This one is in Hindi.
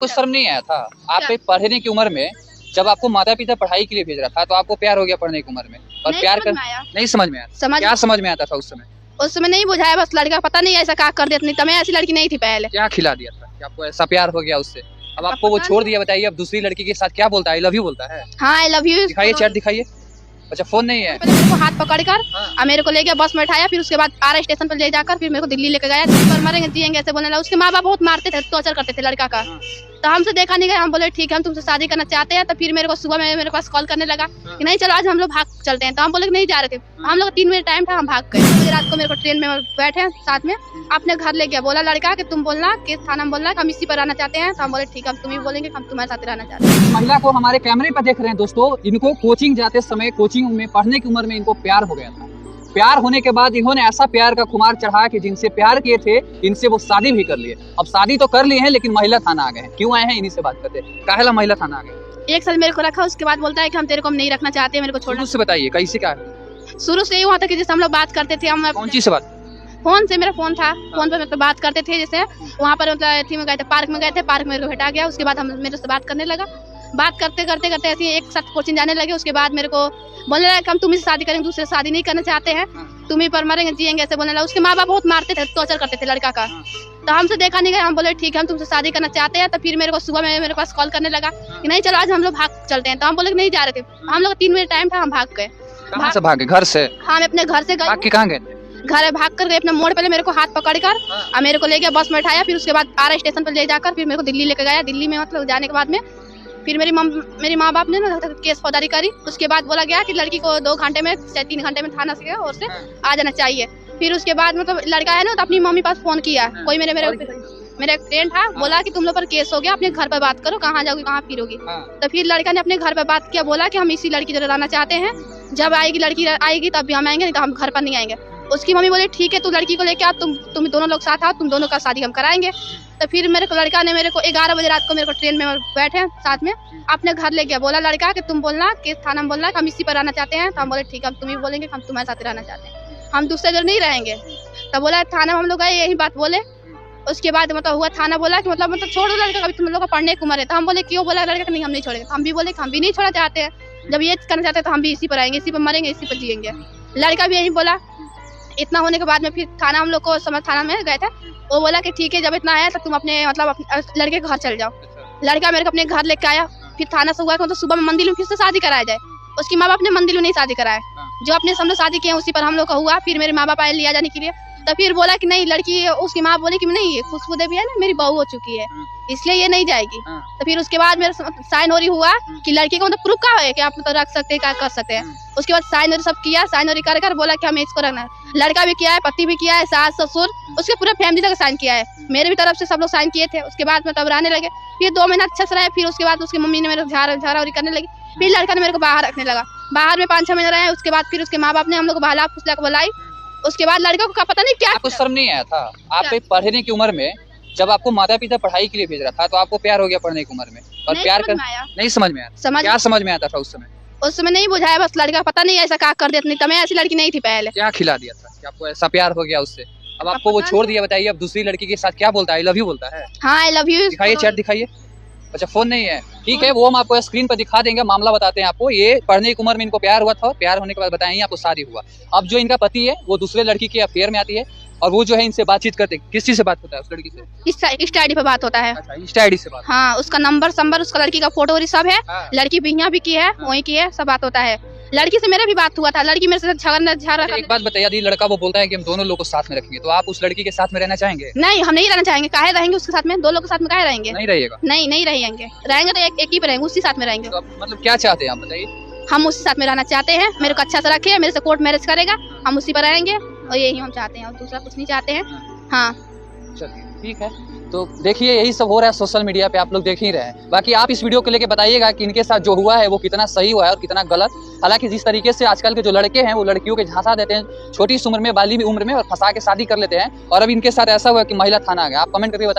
कुछ शर्म नहीं आया था? आप एक पढ़ने की उम्र में जब आपको माता पिता पढ़ाई के लिए भेज रहा था तो आपको प्यार हो गया पढ़ने की उम्र में, और नहीं प्यार समझ कर में आया। नहीं समझ में आया। क्या समझ में आता था उस समय? उस समय नहीं बुझाया, बस लड़का पता नहीं ऐसा क्या कर देती, मैं ऐसी लड़की नहीं थी पहले। क्या खिला दिया था कि आपको ऐसा प्यार हो गया उससे? अब आपको वो छोड़ दिया, बताइए अब दूसरी लड़की के साथ क्या बोलता है? आई लव यू बोलता है? हाँ आई लव यू दिखाइए, चैट दिखाइए। अच्छा फोन नहीं है? पहले मेरे को हाथ पकड़कर हाँ। और मेरे को ले गया, बस में उठाया, फिर उसके बाद आर स्टेशन पर ले जाकर फिर मेरे को दिल्ली लेकर गया। दिल्ली पर मरेंगे जिएंगे ऐसे बोलने लगा। उसके माँ बाप बहुत मारते थे, टॉर्चर करते थे लड़का का। तो हमसे देखा नहीं गया, हम बोले ठीक है हम तुमसे शादी करना चाहते हैं। तो फिर मेरे को सुबह में मेरे पास कॉल करने लगा कि नहीं चलो आज हम लोग भाग चलते हैं। तो हम बोले कि नहीं जा रहे थे, हम लोग 3 बजे टाइम था, हम भाग गए। फिर रात को मेरे को ट्रेन में बैठे साथ में, अपने घर ले गया, बोला लड़का कि तुम बोलना कि थाना में बोलना कि हम इसी पर रहना चाहते हैं। तो हम बोले ठीक है हम तुम्हें बोलेंगे, हम तुम्हारे साथ रहना चाहते हैं। महिला को हमारे कैमरे पर देख रहे हैं दोस्तों, इनको कोचिंग जाते समय, कोचिंग में पढ़ने की उम्र में इनको प्यार हो गया था। प्यार होने के बाद इन्होंने ऐसा प्यार का खुमार चढ़ा कि जिनसे प्यार किए थे इनसे वो शादी भी कर लिए। अब शादी तो कर लिए हैं लेकिन महिला थाना आ गए हैं। क्यों आए हैं इन्हीं से बात करते हैं। काहेला महिला थाना आ गए? 1 साल मेरे को रखा, उसके बाद बोलता है कि हम तेरे को नहीं रखना चाहते, मेरे को छोड़ना। शुरू से बताइए कैसे क्या है? शुरू से ही हुआ था कि जैसे हम लोग बात करते थे, हम कौन चीज से बात? फोन से, मेरा फोन था, फोन पर मतलब बात करते थे। जैसे वहाँ पर मतलब थी में गए थे, पार्क में गए थे, पार्क में मेरे को भेटा गया। उसके बाद हम मेरे से बात करने लगा, बात करते करते करते ऐसे एक साथ कोचिंग जाने लगे। उसके बाद मेरे को बोलने लगा कि हम तुम्हें शादी करेंगे, दूसरे से शादी नहीं करना चाहते हैं, तुम्हें पर मरेंगे जिएंगे ऐसे बोलने लगा। उसके माँ बाप बहुत मारते थे, टॉर्चर करते थे लड़का का। तो हमसे देखा नहीं गया, हम बोले ठीक है हम तुमसे शादी करना चाहते हैं। तो फिर मेरे को सुबह में मेरे पास कॉल करने लगा कि नहीं चलो आज हम लोग भाग चलते हैं। तो हम बोले कि नहीं जा रहे थे, हम लोग 3 बजे टाइम था, हम भाग गए। कहाँ से भागे? घर से? हाँ मैं अपने घर से भाग गई, के कहाँ गए थे? घर भाग कर गए अपने मोड़। पहले मेरे को हाथ पकड़कर और मेरे को ले गया, बस में उठाया, फिर उसके बाद आर स्टेशन पर ले जाकर फिर मेरे को दिल्ली लेकर गया। दिल्ली में मतलब जाने के बाद में फिर मेरी माँ बाप ने ना केस फौजदारी करी। उसके बाद बोला गया कि लड़की को 2 घंटे में 3 घंटे में थाना से और से आ जाना चाहिए। फिर उसके बाद मतलब लड़का है ना तो अपनी मम्मी पास फोन किया, कोई मेरा एक फ्रेंड था, बोला कि तुम लोग पर केस हो गया, अपने घर पर बात करो, कहाँ जाओगी कहाँ फिरोगी। तो फिर लड़का ने अपने घर पर बात किया, बोला कि हम इसी लड़की जगह रहना चाहते हैं, जब आएगी लड़की आएगी तब भी हम आएंगे, नहीं तो हम घर पर नहीं आएंगे। उसकी मम्मी बोले ठीक है तू लड़की को लेके आ, तुम दोनों लोग साथ आओ, तुम दोनों का शादी हम कराएंगे। तो फिर मेरे को लड़का ने मेरे को 11 बजे रात को मेरे को ट्रेन में बैठे साथ में, अपने घर ले गया, बोला लड़का कि तुम बोलना कि थाना में बोलना कि हम इसी पर रहना चाहते हैं। तो हम बोले ठीक है हम तुम्हें बोलेंगे, हम तुम्हारे साथ रहना चाहते हैं, हम दूसरे जगह नहीं रहेंगे। तो बोला थाना में हम लोग गए, यही बात बोले। उसके बाद मतलब हुआ, थाना बोला कि मतलब छोड़ो लड़का, कभी तुम लोग का पढ़ने की उम्र है। तो हम बोले क्यों? बोला लड़का नहीं हम नहीं छोड़ेंगे। हम भी बोले हम भी नहीं छोड़ना चाहते हैं, जब ये करना चाहते हैं तो हम भी इसी पर आएंगे, इसी पर मरेंगे, इसी पर जिएंगे। लड़का भी यही बोला। इतना होने के बाद में फिर थाना हम लोग को थाना में गए थे, वो बोला कि ठीक है जब इतना है तो तुम अपने मतलब लड़के के घर चल जाओ। लड़का मेरे को अपने घर लेके आया। फिर थाना से हुआ कि मतलब सुबह में मंदिर में फिर से शादी कराया जाए। उसकी माँ बाप ने मंदिर में नहीं शादी कराया, जो अपने हम लोग शादी किए उसी पर हम लोग का हुआ। फिर मेरे माँ बाप आए लिया जाने के लिए, तो फिर बोला कि नहीं लड़की, उसकी माँ बोली कि नहीं ये खुशबू देवी है ना मेरी बहू हो चुकी है, इसलिए ये नहीं जाएगी। तो फिर उसके बाद मेरा साइन और हुआ कि लड़की को मतलब प्रूफ का है कि आप मतलब रख सकते हैं, क्या कर सकते हैं। उसके बाद साइन और सब किया, साइन और कर बोला कि हमें इसको रखना है। लड़का भी किया है, पति भी किया है, सास ससुर उसके पूरे फैमिली तक साइन किया है, मेरे भी तरफ से सब लोग साइन किए थे। उसके बाद मतलब रहने लगे, फिर 2 महीना अच्छा से रहे। फिर उसके बाद उसकी मम्मी ने मेरे झाड़ा करने लगी। फिर लड़का ने मेरे को बाहर रखने लगा, बाहर में 5-6 महीने रहे। उसके बाद फिर उसके माँ बाप ने हम लोग को बहला फुसला के बुलाई। उसके बाद लड़का को पता नहीं क्या। आपको शर्म नहीं आया था? आप एक पढ़ने की उम्र में जब आपको माता पिता पढ़ाई के लिए भेज रहा था तो आपको प्यार हो गया पढ़ने की उम्र में, और प्यार कर नहीं समझ में आया। क्या समझ में आता था उस समय? उस समय नहीं बुझाया, बस लड़का पता नहीं ऐसा क्या कर देती, मैं ऐसी लड़की नहीं थी पहले। क्या खिला दिया था कि आपको ऐसा प्यार हो गया उससे? अब आपको वो छोड़ दिया, बताइए अब दूसरी लड़की के साथ क्या बोलता है? आई लव यू बोलता है? हाँ आई लव यू दिखाइए, चैट दिखाइए। अच्छा फोन नहीं है, ठीक है वो हम आपको स्क्रीन पर दिखा देंगे। मामला बताते हैं आपको। ये पढ़ने की उम्र में इनको प्यार हुआ था, और प्यार होने के बाद बताएंगे आपको शादी हुआ। अब जो इनका पति है वो दूसरे लड़की के अफेयर में आती है, और वो जो है इनसे बातचीत करते। किस चीज से बात होता है उस लड़की से? इंस्टा आईडी पे बात होता है। अच्छा इंस्टा आईडी से बात। हाँ उसका नंबर उसका लड़की का फोटो सब है। लड़की भी यहाँ भी की है, वहीं की है, सब बात होता है। लड़की से मेरा भी बात हुआ था, लड़की मेरे से झगड़ा। एक बात बताइए, यदि लड़का वो बोलता है कि हम दोनों लोग को साथ में रखेंगे, तो आप उस लड़की के साथ में रहना चाहेंगे? नहीं हम नहीं रहना चाहेंगे। काहे रहेंगे उसके साथ में? 2 लोग के साथ में काहे रहेंगे? नहीं रहिएगा? नहीं रहेंगे, रहेंगे तो एक ही पे रहेंगे, उसी साथ में रहेंगे। तो मतलब क्या चाहते हैं आप बताइए? हम उसी साथ में रहना चाहते हैं, मेरे को अच्छा से रखे, मेरे से कोर्ट मैरिज करेगा, हम उसी पर रहेंगे, और यही हम चाहते हैं, और दूसरा कुछ नहीं चाहते हैं। हाँ चलिए ठीक है। तो देखिए यही सब हो रहा है सोशल मीडिया पे, आप लोग देख ही रहे हैं। बाकी आप इस वीडियो को लेके बताइएगा कि इनके साथ जो हुआ है वो कितना सही हुआ है और कितना गलत। हालांकि जिस तरीके से आजकल के जो लड़के हैं वो लड़कियों के झांसा देते हैं छोटी उम्र में, बाली उम्र में, और फंसा के शादी कर लेते हैं, और अब इनके साथ ऐसा हुआ कि महिला थाना आ गया। आप कमेंट करके बताइए।